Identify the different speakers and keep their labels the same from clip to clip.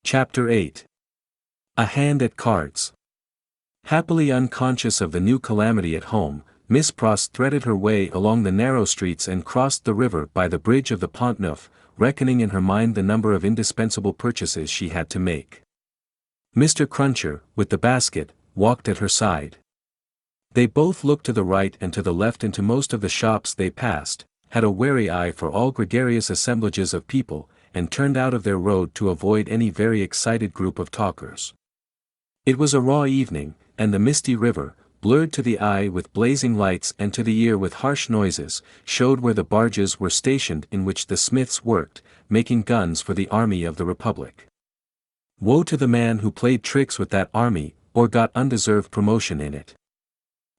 Speaker 1: Chapter 8. A Hand at Cards. Happily unconscious of the new calamity at home, Miss Pross threaded her way along the narrow streets and crossed the river by the bridge of the Pont Neuf, reckoning in her mind the number of indispensable purchases she had to make. Mr. Cruncher, with the basket, walked at her side. They both looked to the right and to the left into most of the shops they passed, had a wary eye for all gregarious assemblages of people, and turned out of their road to avoid any very excited group of talkers. It was a raw evening, and the misty river, blurred to the eye with blazing lights and to the ear with harsh noises, showed where the barges were stationed in which the smiths worked, making guns for the army of the Republic. Woe to the man who played tricks with that army, or got undeserved promotion in it.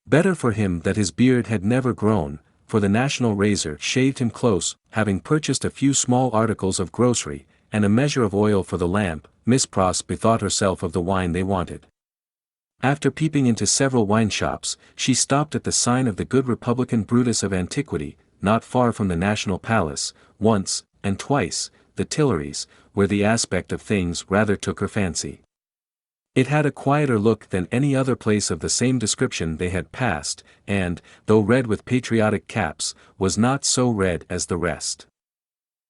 Speaker 1: Better for him that his beard had never grown, for the national razor shaved him close. Having purchased a few small articles of grocery, and a measure of oil for the lamp, Miss Pross bethought herself of the wine they wanted. After peeping into several wine shops, she stopped at the sign of the good Republican Brutus of Antiquity, not far from the National Palace, once, and twice, the Tuileries, where the aspect of things rather took her fancy. It had a quieter look than any other place of the same description they had passed, and, though red with patriotic caps, was not so red as the rest.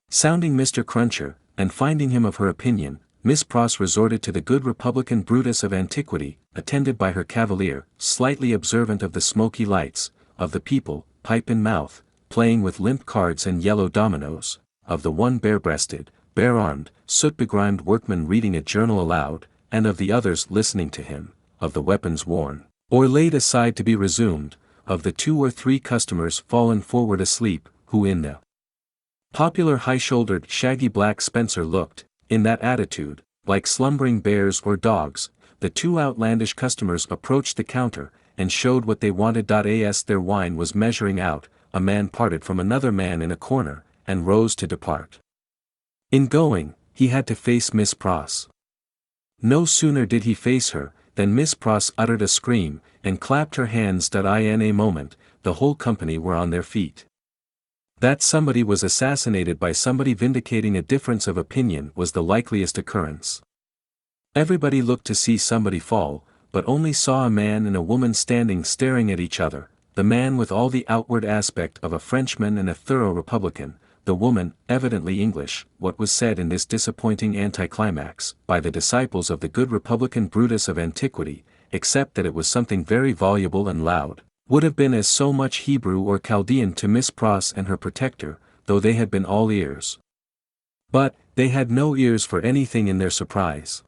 Speaker 1: Sounding Mr. Cruncher, and finding him of her opinion, Miss Pross resorted to the good Republican Brutus of Antiquity, attended by her cavalier, slightly observant of the smoky lights, of the people, pipe in mouth, playing with limp cards and yellow dominoes, of the one bare-breasted, bare-armed, soot-begrimed workman reading a journal aloud, and of the others listening to him, of the weapons worn, or laid aside to be resumed, of the 2 or 3 customers fallen forward asleep, who in the popular high-shouldered shaggy black spencer looked, in that attitude, like slumbering bears or dogs. The 2 outlandish customers approached the counter, and showed what they wanted. As their wine was measuring out, a man parted from another man in a corner, and rose to depart. In going, he had to face Miss Pross. No sooner did he face her, than Miss Pross uttered a scream, and clapped her hands. In a moment, the whole company were on their feet. That somebody was assassinated by somebody vindicating a difference of opinion was the likeliest occurrence. Everybody looked to see somebody fall, but only saw a man and a woman standing staring at each other, the man with all the outward aspect of a Frenchman and a thorough Republican, the woman, evidently English. What was said in this disappointing anticlimax, by the disciples of the good Republican Brutus of Antiquity, except that it was something very voluble and loud, would have been as so much Hebrew or Chaldean to Miss Pross and her protector, though they had been all ears. But, they had no ears for anything in their surprise.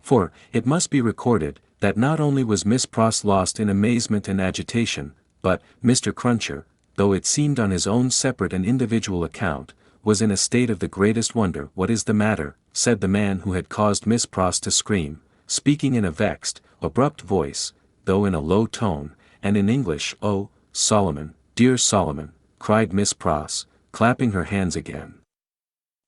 Speaker 1: For, it must be recorded, that not only was Miss Pross lost in amazement and agitation, but, Mr. Cruncher, though it seemed on his own separate and individual account, was in a state of the greatest wonder. "What is the matter?" said the man who had caused Miss Pross to scream, speaking in a vexed, abrupt voice, though in a low tone, and in English. "Oh, Solomon, dear Solomon," cried Miss Pross, clapping her hands again.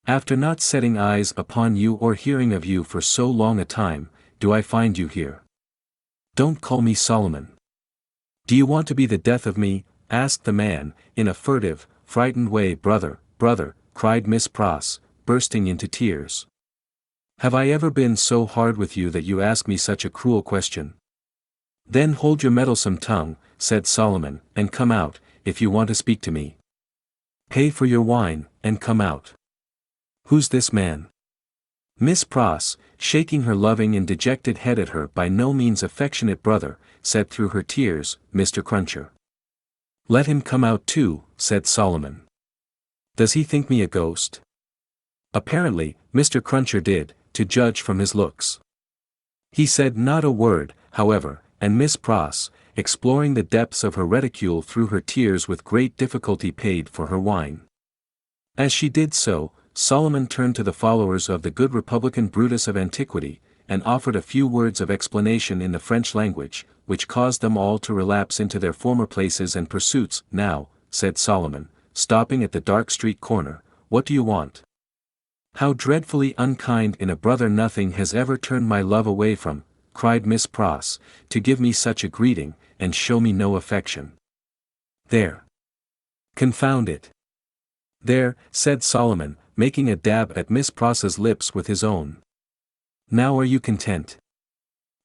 Speaker 1: "After not setting eyes upon you or hearing of you for so long a time, do I find you here? Don't call me Solomon. Do you want to be the death of me?" asked the man, in a furtive, frightened way. "Brother, brother," cried Miss Pross, bursting into tears. "Have I ever been so hard with you that you ask me such a cruel question?" "Then hold your meddlesome tongue," said Solomon, "and come out, if you want to speak to me. Pay for your wine, and come out." "Who's this man?" Miss Pross, shaking her loving and dejected head at her by no means affectionate brother, said through her tears, "Mr. Cruncher." "Let him come out too," said Solomon. "Does he think me a ghost?" Apparently, Mr. Cruncher did, to judge from his looks. He said not a word, however, and Miss Pross, exploring the depths of her reticule through her tears with great difficulty, paid for her wine. As she did so, Solomon turned to the followers of the good Republican Brutus of Antiquity, and offered a few words of explanation in the French language, which caused them all to relapse into their former places and pursuits. "Now," said Solomon, stopping at the dark street corner, "what do you want?" "How dreadfully unkind in a brother! Nothing has ever turned my love away from," cried Miss Pross, "to give me such a greeting, and show me no affection. There! Confound it!" "There," said Solomon, making a dab at Miss Pross's lips with his own. Now are you content?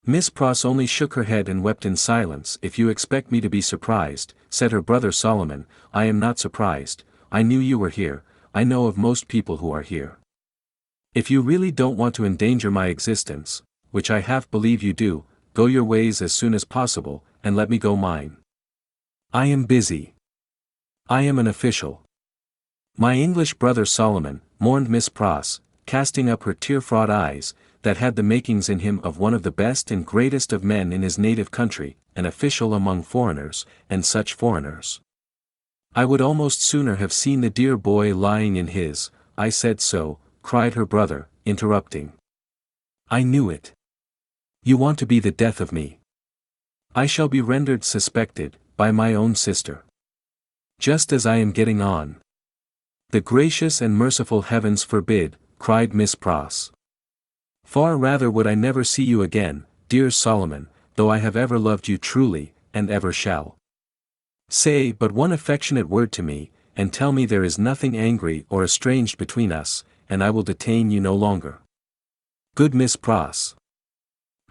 Speaker 1: Miss Pross only shook her head and wept in silence. If you expect me to be surprised, said her brother Solomon, I am not surprised. I knew you were here. I know of most people who are here. If you really don't want to endanger my existence, which I half believe you do, go your ways as soon as possible, and let me go mine. I am busy. I am an official. My English brother Solomon, mourned Miss Pross, casting up her tear-fraught eyes, that had the makings in him of one of the best and greatest of men in his native country, an official among foreigners, and such foreigners. I would almost sooner have seen the dear boy lying in his, I said so, cried her brother, interrupting. I knew it. You want to be the death of me. I shall be rendered suspected, by my own sister. Just as I am getting on. The gracious and merciful heavens forbid, cried Miss Pross. Far rather would I never see you again, dear Solomon, though I have ever loved you truly, and ever shall. Say but one affectionate word to me, and tell me there is nothing angry or estranged between us, and I will detain you no longer. Good Miss Pross.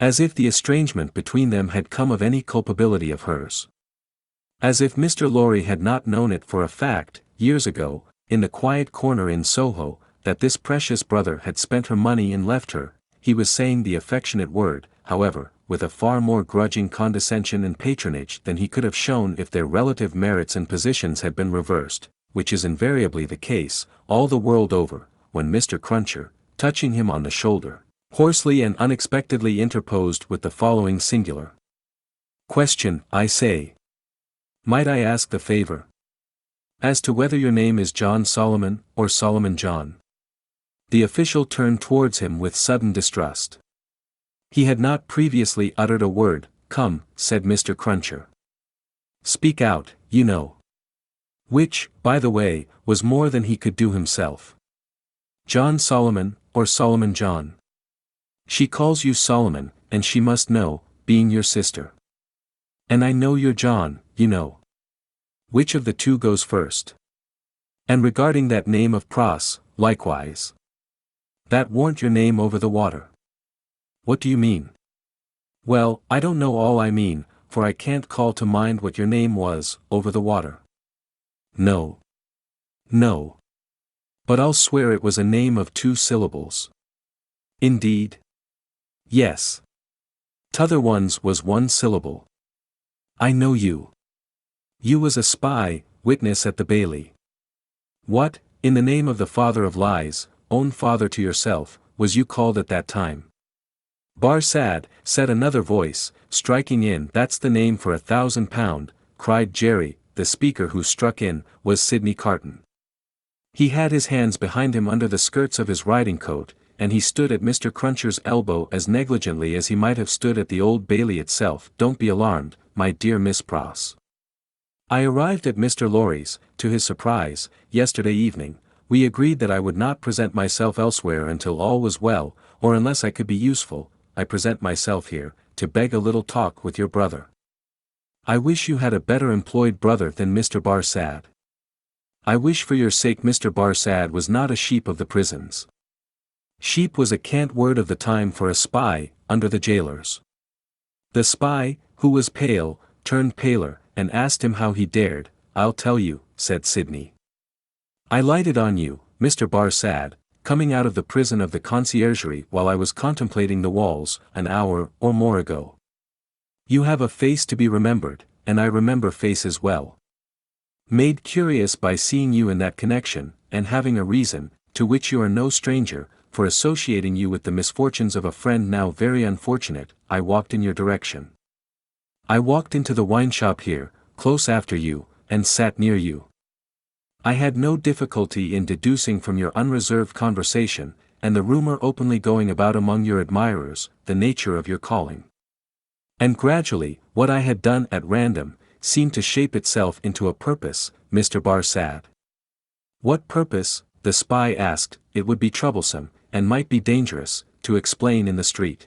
Speaker 1: As if the estrangement between them had come of any culpability of hers. As if Mr. Lorry had not known it for a fact, years ago, in the quiet corner in Soho, that this precious brother had spent her money and left her. He was saying the affectionate word, however, with a far more grudging condescension and patronage than he could have shown if their relative merits and positions had been reversed, which is invariably the case, all the world over, when Mr. Cruncher, touching him on the shoulder, hoarsely and unexpectedly interposed with the following singular question, I say. Might I ask the favor? As to whether your name is John Solomon, or Solomon John? The official turned towards him with sudden distrust. He had not previously uttered a word. Come, said Mr. Cruncher. Speak out, you know. Which, by the way, was more than he could do himself. John Solomon, or Solomon John? She calls you Solomon, and she must know, being your sister. And I know you're John, you know. Which of the two goes first? And regarding that name of Pross, likewise. That warn't your name over the water. What do you mean? Well, I don't know all I mean, for I can't call to mind what your name was, over the water. No. No. But I'll swear it was a name of 2 syllables. Indeed? Yes. T'other one's was 1 syllable. I know you. You was a spy, witness at the Bailey. What, in the name of the father of lies, own father to yourself, was you called at that time? Barsad, said another voice, striking in. That's the name for £1,000, cried Jerry. The speaker who struck in, was Sidney Carton. He had his hands behind him under the skirts of his riding coat, and he stood at Mr. Cruncher's elbow as negligently as he might have stood at the Old Bailey itself. Don't be alarmed, my dear Miss Pross. I arrived at Mr. Lorry's, to his surprise, yesterday evening. We agreed that I would not present myself elsewhere until all was well, or unless I could be useful. I present myself here, to beg a little talk with your brother. I wish you had a better employed brother than Mr. Barsad. I wish for your sake Mr. Barsad was not a sheep of the prisons. Sheep was a cant word of the time for a spy, under the jailers. The spy, who was pale, turned paler, and asked him how he dared. I'll tell you, said Sidney. I lighted on you, Mr. Barsad, coming out of the prison of the conciergerie while I was contemplating the walls, an hour or more ago. You have a face to be remembered, and I remember faces well. Made curious by seeing you in that connection, and having a reason, to which you are no stranger, for associating you with the misfortunes of a friend now very unfortunate, I walked in your direction. I walked into the wine shop here, close after you, and sat near you. I had no difficulty in deducing from your unreserved conversation, and the rumor openly going about among your admirers, the nature of your calling. And gradually, what I had done at random, seemed to shape itself into a purpose, Mr. Barsad. What purpose? The spy asked. It would be troublesome, and might be dangerous, to explain in the street.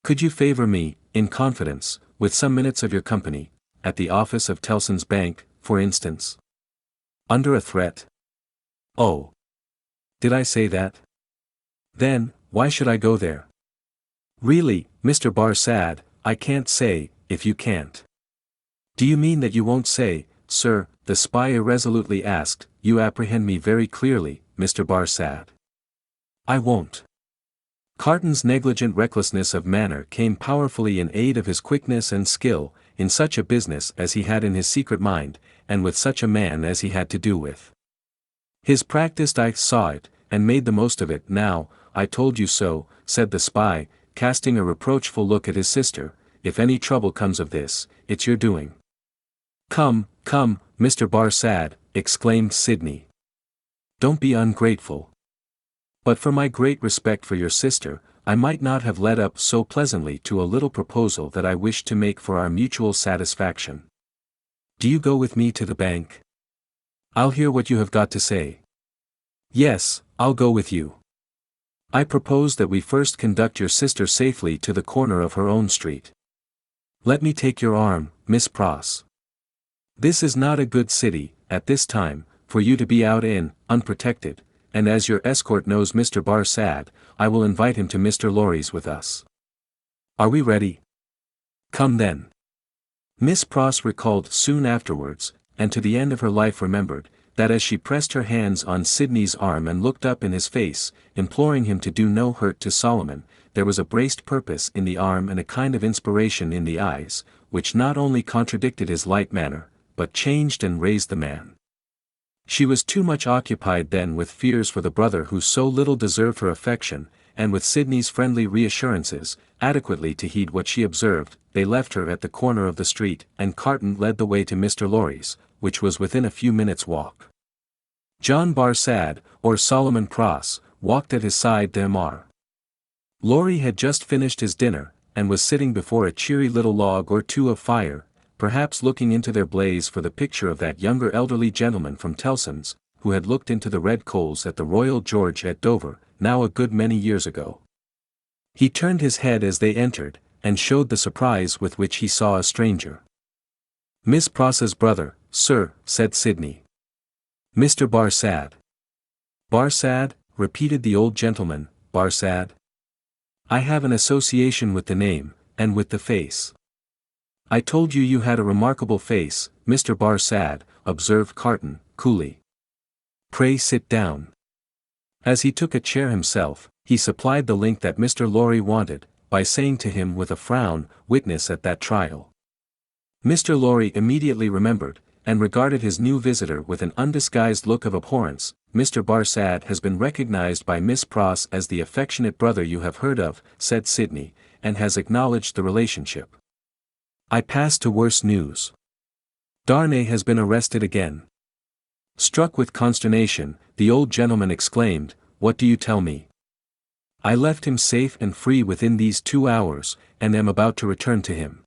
Speaker 1: Could you favor me, in confidence, with some minutes of your company, at the office of Tellson's Bank, for instance? Under a threat? Oh. Did I say that? Then, why should I go there? Really, Mr. Barsad, I can't say, if you can't. Do you mean that you won't say, sir? The spy irresolutely asked. You apprehend me very clearly, Mr. Barsad. I won't. Carton's negligent recklessness of manner came powerfully in aid of his quickness and skill, in such a business as he had in his secret mind, and with such a man as he had to do with. His practiced eye saw it, and made the most of it. Now, I told you so, said the spy, casting a reproachful look at his sister. If any trouble comes of this, it's your doing. Come, come, Mr. Barsad, exclaimed Sidney. Don't be ungrateful. But for my great respect for your sister, I might not have led up so pleasantly to a little proposal that I wished to make for our mutual satisfaction. Do you go with me to the bank? I'll hear what you have got to say. Yes, I'll go with you. I propose that we first conduct your sister safely to the corner of her own street. Let me take your arm, Miss Pross. This is not a good city, at this time, for you to be out in, unprotected, and as your escort knows Mr. Barsad, I will invite him to Mr. Lorry's with us. Are we ready? Come then. Miss Pross recalled soon afterwards, and to the end of her life remembered, that as she pressed her hands on Sidney's arm and looked up in his face, imploring him to do no hurt to Solomon, there was a braced purpose in the arm and a kind of inspiration in the eyes, which not only contradicted his light manner, but changed and raised the man. She was too much occupied then with fears for the brother who so little deserved her affection, and with Sidney's friendly reassurances, adequately to heed what she observed. They left her at the corner of the street, and Carton led the way to Mr. Lorry's, which was within a few minutes' walk. John Barsad, or Solomon Pross, walked at his side. Demar. Lorry had just finished his dinner, and was sitting before a cheery little log or two of fire, perhaps looking into their blaze for the picture of that younger elderly gentleman from Tellson's, who had looked into the red coals at the Royal George at Dover, now a good many years ago. He turned his head as they entered, and showed the surprise with which he saw a stranger. Miss Pross's brother, sir, said Sidney. Mr. Barsad. Barsad, repeated the old gentleman, Barsad. I have an association with the name, and with the face. I told you you had a remarkable face, Mr. Barsad, observed Carton, coolly. Pray sit down. As he took a chair himself, he supplied the link that Mr. Lorry wanted, by saying to him with a frown, witness at that trial. Mr. Lorry immediately remembered, and regarded his new visitor with an undisguised look of abhorrence. Mr. Barsad has been recognized by Miss Pross as the affectionate brother you have heard of, said Sidney, and has acknowledged the relationship. I pass to worse news. Darnay has been arrested again. Struck with consternation, the old gentleman exclaimed, What do you tell me? I left him safe and free within these 2 hours, and am about to return to him.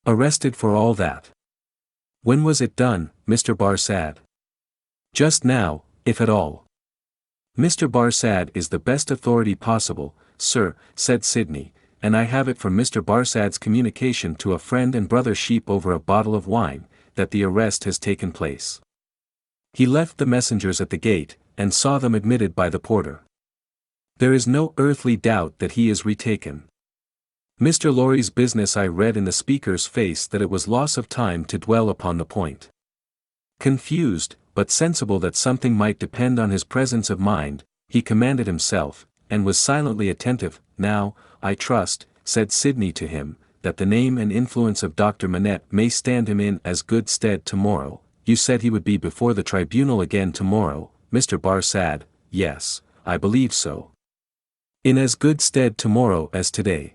Speaker 1: Arrested for all that. When was it done, Mr. Barsad? Just now, if at all. Mr. Barsad is the best authority possible, sir, said Sidney, and I have it from Mr. Barsad's communication to a friend and brother Sheep over a bottle of wine, that the arrest has taken place. He left the messengers at the gate, and saw them admitted by the porter. There is no earthly doubt that he is retaken. Mr. Lorry's business. I read in the speaker's face that it was loss of time to dwell upon the point. Confused, but sensible that something might depend on his presence of mind, he commanded himself, and was silently attentive. Now, I trust, said Sidney to him, that the name and influence of Dr. Manette may stand him in as good stead tomorrow. You said he would be before the tribunal again tomorrow, Mr. Barsad. Yes, I believe so. In as good stead tomorrow as today.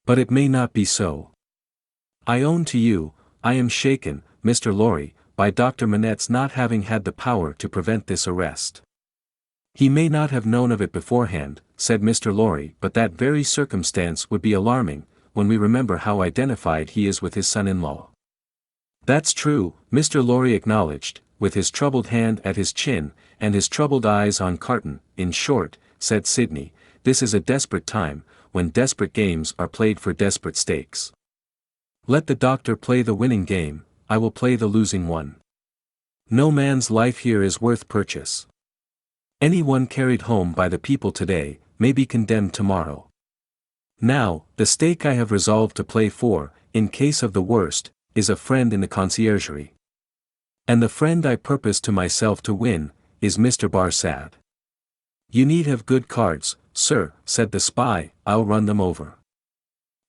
Speaker 1: But it may not be so. I own to you, I am shaken, Mr. Lorry, by Dr. Manette's not having had the power to prevent this arrest. He may not have known of it beforehand, said Mr. Lorry, but that very circumstance would be alarming, when we remember how identified he is with his son-in-law. That's true, Mr. Lorry acknowledged, with his troubled hand at his chin, and his troubled eyes on Carton. In short, said Sidney, this is a desperate time, when desperate games are played for desperate stakes. Let the doctor play the winning game, I will play the losing one. No man's life here is worth purchase. Any one carried home by the people today, may be condemned tomorrow. Now, the stake I have resolved to play for, in case of the worst, is a friend in the conciergerie. And the friend I purpose to myself to win, is Mr. Barsad. You need have good cards, sir, said the spy. I'll run them over.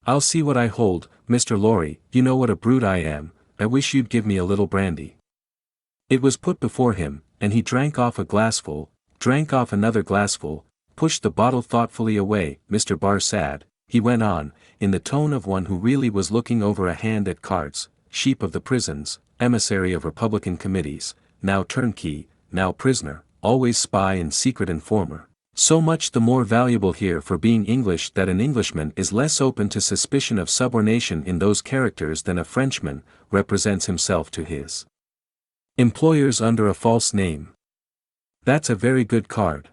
Speaker 1: I'll see what I hold, Mr. Lorry, you know what a brute I am, I wish you'd give me a little brandy. It was put before him, and he drank off a glassful, drank off another glassful, pushed the bottle thoughtfully away. Mr. Barsad, he went on, in the tone of one who really was looking over a hand at cards, sheep of the prisons, emissary of Republican committees, now turnkey, now prisoner, always spy and secret informer. So much the more valuable here for being English that an Englishman is less open to suspicion of subornation in those characters than a Frenchman represents himself to his employers under a false name. That's a very good card.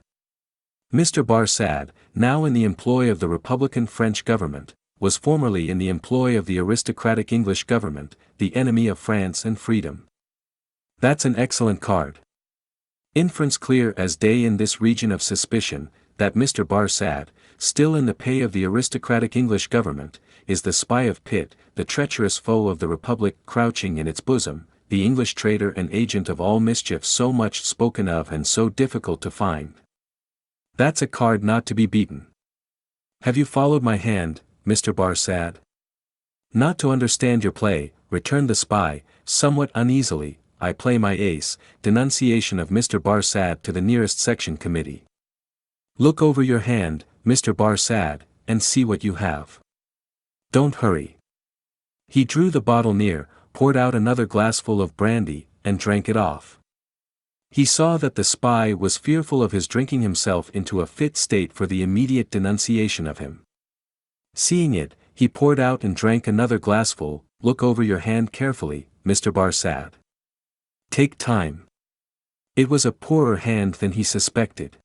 Speaker 1: Mr. Barsad, now in the employ of the Republican French government, was formerly in the employ of the aristocratic English government, the enemy of France and freedom. That's an excellent card. Inference clear as day in this region of suspicion, that Mr. Barsad, still in the pay of the aristocratic English government, is the spy of Pitt, the treacherous foe of the Republic crouching in its bosom, the English traitor and agent of all mischief so much spoken of and so difficult to find. That's a card not to be beaten. Have you followed my hand, Mr. Barsad? Not to understand your play, returned the spy, somewhat uneasily. I play my ace, denunciation of Mr. Barsad to the nearest section committee. Look over your hand, Mr. Barsad, and see what you have. Don't hurry. He drew the bottle near, poured out another glassful of brandy, and drank it off. He saw that the spy was fearful of his drinking himself into a fit state for the immediate denunciation of him. Seeing it, he poured out and drank another glassful. Look over your hand carefully, Mr. Barsad. Take time. It was a poorer hand than he suspected.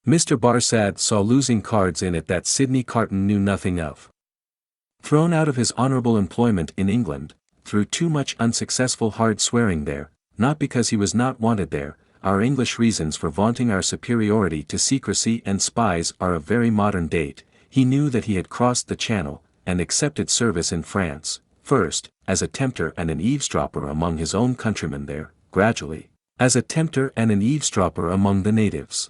Speaker 1: Mr. Barsad saw losing cards in it that Sidney Carton knew nothing of. Thrown out of his honorable employment in England, through too much unsuccessful hard swearing there, not because he was not wanted there, our English reasons for vaunting our superiority to secrecy and spies are of very modern date, he knew that he had crossed the Channel, and accepted service in France, first, as a tempter and an eavesdropper among his own countrymen there, gradually, as a tempter and an eavesdropper among the natives.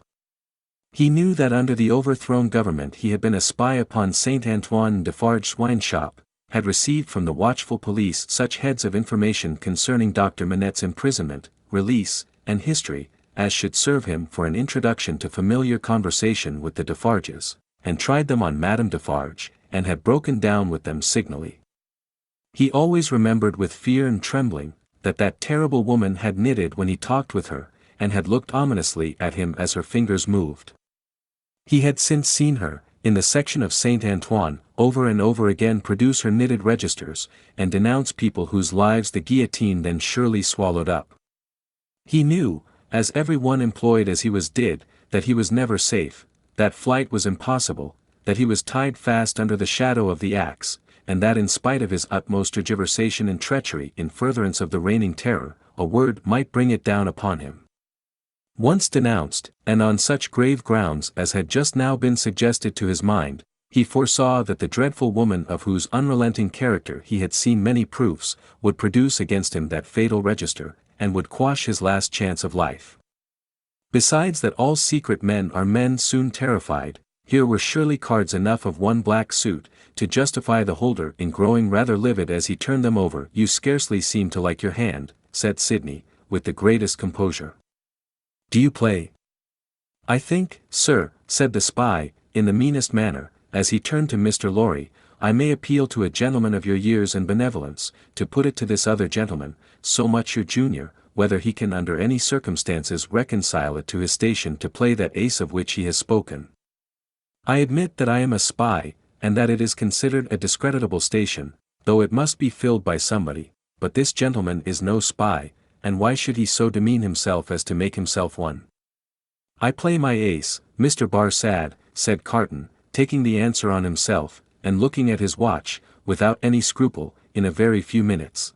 Speaker 1: He knew that under the overthrown government he had been a spy upon Saint Antoine Defarge's wine shop, had received from the watchful police such heads of information concerning Dr. Manette's imprisonment, release, and history, as should serve him for an introduction to familiar conversation with the Defarges, and tried them on Madame Defarge, and had broken down with them signally. He always remembered with fear and trembling, that terrible woman had knitted when he talked with her, and had looked ominously at him as her fingers moved. He had since seen her, in the section of Saint Antoine, over and over again produce her knitted registers, and denounce people whose lives the guillotine then surely swallowed up. He knew, as every one employed as he was did, that he was never safe, that flight was impossible, that he was tied fast under the shadow of the axe, and that in spite of his utmost tergiversation and treachery in furtherance of the reigning terror, a word might bring it down upon him. Once denounced, and on such grave grounds as had just now been suggested to his mind, he foresaw that the dreadful woman of whose unrelenting character he had seen many proofs, would produce against him that fatal register, and would quash his last chance of life. Besides that all secret men are men soon terrified, here were surely cards enough of one black suit, to justify the holder in growing rather livid as he turned them over. You scarcely seem to like your hand, said Sidney, with the greatest composure. Do you play? I think, sir, said the spy, in the meanest manner, as he turned to Mr. Lorry, I may appeal to a gentleman of your years and benevolence, to put it to this other gentleman, so much your junior, whether he can under any circumstances reconcile it to his station to play that ace of which he has spoken. I admit that I am a spy, and that it is considered a discreditable station, though it must be filled by somebody, but this gentleman is no spy, and why should he so demean himself as to make himself one? I play my ace, Mr. Barsad, said Carton, taking the answer on himself, and looking at his watch, without any scruple, in a very few minutes.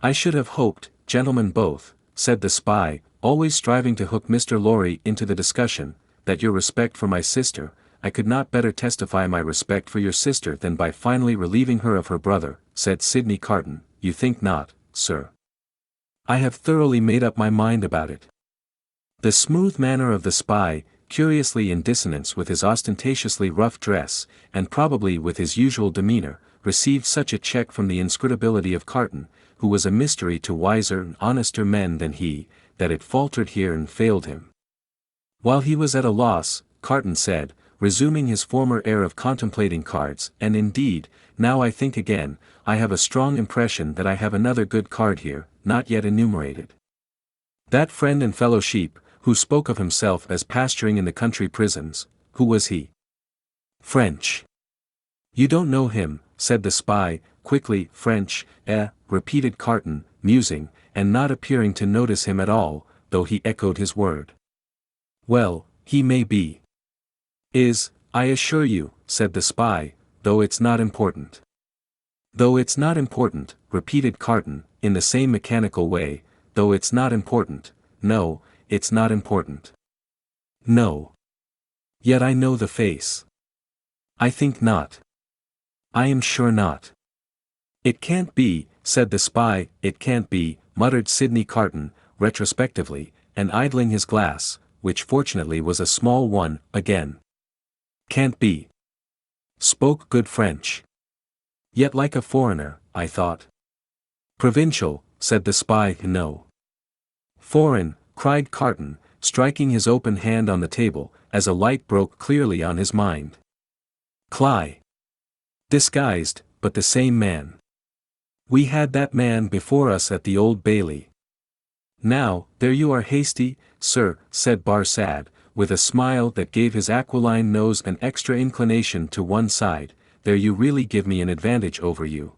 Speaker 1: I should have hoped, gentlemen both, said the spy, always striving to hook Mr. Lorry into the discussion, that your respect for my sister, I could not better testify my respect for your sister than by finally relieving her of her brother, said Sidney Carton. You think not, sir? I have thoroughly made up my mind about it. The smooth manner of the spy, curiously in dissonance with his ostentatiously rough dress, and probably with his usual demeanor, received such a check from the inscrutability of Carton, who was a mystery to wiser and honester men than he, that it faltered here and failed him. While he was at a loss, Carton said, resuming his former air of contemplating cards, and indeed, now I think again, I have a strong impression that I have another good card here, not yet enumerated. That friend and fellow sheep, who spoke of himself as pasturing in the country prisons, who was he? French. You don't know him, said the spy, quickly. French, repeated Carton, musing, and not appearing to notice him at all, though he echoed his word. Well, he may be. Is, I assure you, said the spy, though it's not important. Though it's not important, repeated Carton, in the same mechanical way, though it's not important, no, it's not important. No. Yet I know the face. I think not. I am sure not. It can't be, said the spy. It can't be, muttered Sidney Carton, retrospectively, and idling his glass, which fortunately was a small one, again. Can't be. Spoke good French. Yet like a foreigner, I thought. Provincial, said the spy. No. Foreign, cried Carton, striking his open hand on the table, as a light broke clearly on his mind. Cly. Disguised, but the same man. We had that man before us at the Old Bailey. Now, there you are hasty, sir, said Barsad, with a smile that gave his aquiline nose an extra inclination to one side. There you really give me an advantage over you.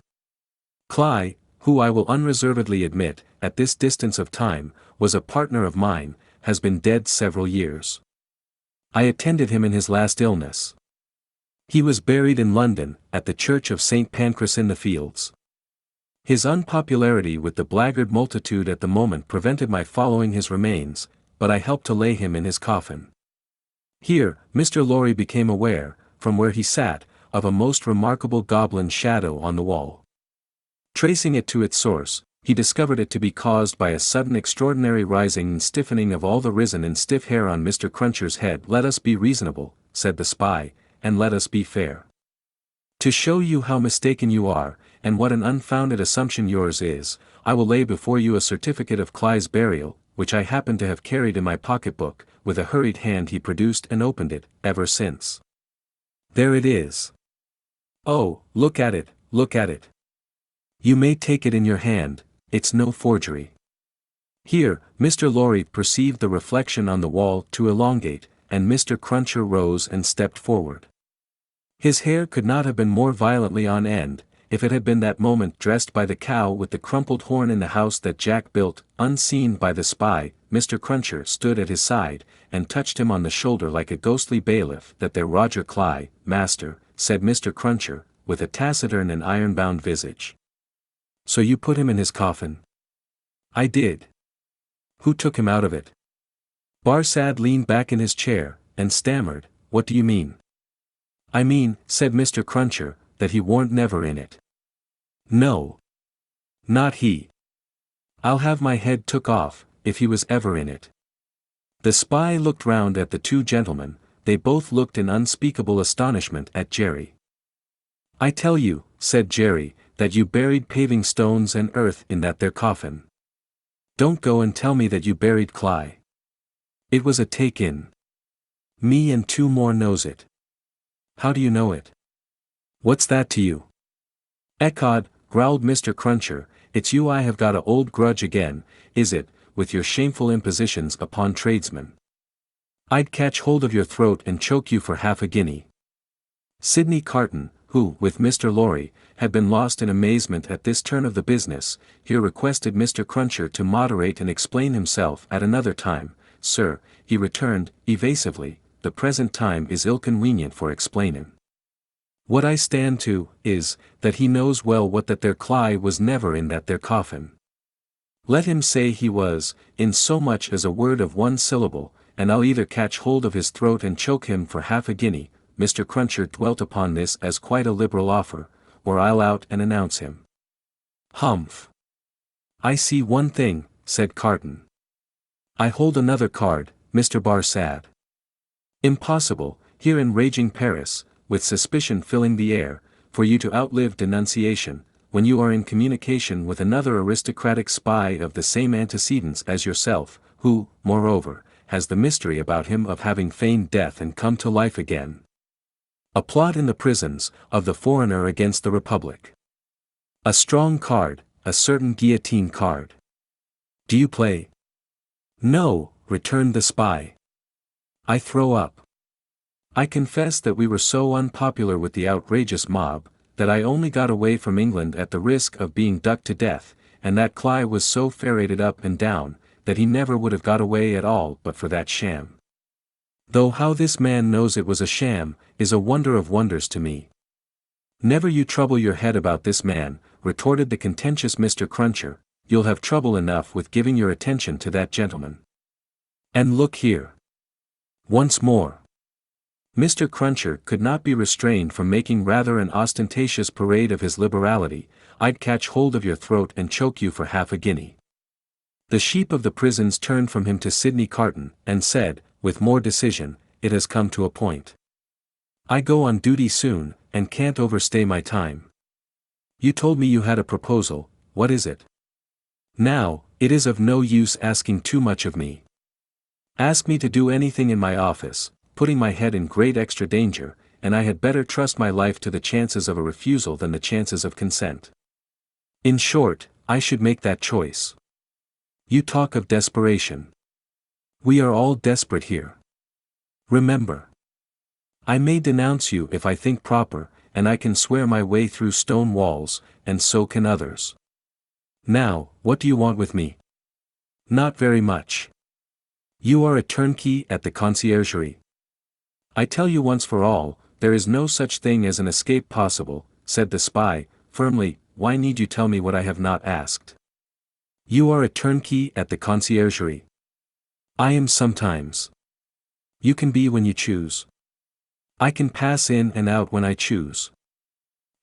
Speaker 1: Cly, who I will unreservedly admit, at this distance of time, was a partner of mine, has been dead several years. I attended him in his last illness. He was buried in London, at the church of St. Pancras in the Fields. His unpopularity with the blackguard multitude at the moment prevented my following his remains, but I helped to lay him in his coffin. Here, Mr. Lorry became aware, from where he sat, of a most remarkable goblin shadow on the wall. Tracing it to its source, he discovered it to be caused by a sudden extraordinary rising and stiffening of all the risen and stiff hair on Mr. Cruncher's head. Let us be reasonable, said the spy, and let us be fair. To show you how mistaken you are, and what an unfounded assumption yours is, I will lay before you a certificate of Cly's burial, which I happen to have carried in my pocket-book. With a hurried hand he produced and opened it. Ever since. There it is. Oh, look at it, look at it. You may take it in your hand, it's no forgery. Here, Mr. Lorry perceived the reflection on the wall to elongate, and Mr. Cruncher rose and stepped forward. His hair could not have been more violently on end, if it had been that moment dressed by the cow with the crumpled horn in the house that Jack built, unseen by the spy. Mr. Cruncher stood at his side, and touched him on the shoulder like a ghostly bailiff. That there Roger Cly, master, said Mr. Cruncher, with a taciturn and iron-bound visage. So you put him in his coffin? I did. Who took him out of it? Barsad leaned back in his chair, and stammered, What do you mean? I mean, said Mr. Cruncher, that he warn't never in it. No. Not he. I'll have my head took off, if he was ever in it. The spy looked round at the two gentlemen. They both looked in unspeakable astonishment at Jerry. I tell you, said Jerry, that you buried paving stones and earth in that there coffin. Don't go and tell me that you buried Cly. It was a take-in. Me and two more knows it. How do you know it? What's that to you? Ecod, growled Mr. Cruncher, it's you I have got a old grudge again, is it, with your shameful impositions upon tradesmen? I'd catch hold of your throat and choke you for half a guinea. Sidney Carton, who, with Mr. Lorry, had been lost in amazement at this turn of the business, here requested Mr. Cruncher to moderate and explain himself at another time. Sir, he returned, evasively, the present time is ill-convenient for explainin'. What I stand to, is, that he knows well what that there Cly was never in that there coffin. Let him say he was, in so much as a word of one syllable, and I'll either catch hold of his throat and choke him for half a guinea, Mr. Cruncher dwelt upon this as quite a liberal offer, or I'll out and announce him. Humph. I see one thing, said Carton. I hold another card, Mr. Barsad. Impossible, here in raging Paris, with suspicion filling the air, for you to outlive denunciation, when you are in communication with another aristocratic spy of the same antecedents as yourself, who, moreover, has the mystery about him of having feigned death and come to life again. A plot in the prisons, of the foreigner against the Republic. A strong card, a certain guillotine card. Do you play? No, returned the spy. I throw up. I confess that we were so unpopular with the outrageous mob, that I only got away from England at the risk of being ducked to death, and that Clive was so ferreted up and down, that he never would have got away at all but for that sham. Though how this man knows it was a sham, is a wonder of wonders to me. Never you trouble your head about this man, retorted the contentious Mr. Cruncher, you'll have trouble enough with giving your attention to that gentleman. And look here. Once more. Mr. Cruncher could not be restrained from making rather an ostentatious parade of his liberality. I'd catch hold of your throat and choke you for half a guinea. The sheep of the prisons turned from him to Sidney Carton, and said, with more decision, it has come to a point. I go on duty soon, and can't overstay my time. You told me you had a proposal, what is it? Now, it is of no use asking too much of me. Ask me to do anything in my office, putting my head in great extra danger, and I had better trust my life to the chances of a refusal than the chances of consent. In short, I should make that choice. You talk of desperation. We are all desperate here. Remember. I may denounce you if I think proper, and I can swear my way through stone walls, and so can others. Now, what do you want with me? Not very much. You are a turnkey at the conciergerie. I tell you once for all, there is no such thing as an escape possible, said the spy, firmly. Why need you tell me what I have not asked? You are a turnkey at the conciergerie. I am sometimes. You can be when you choose. I can pass in and out when I choose.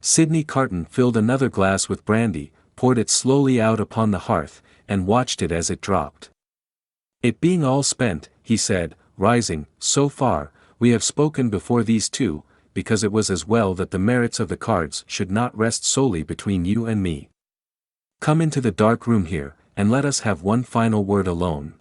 Speaker 1: Sidney Carton filled another glass with brandy, poured it slowly out upon the hearth, and watched it as it dropped. It being all spent, he said, rising, so far, we have spoken before these two, because it was as well that the merits of the cards should not rest solely between you and me. Come into the dark room here, and let us have one final word alone.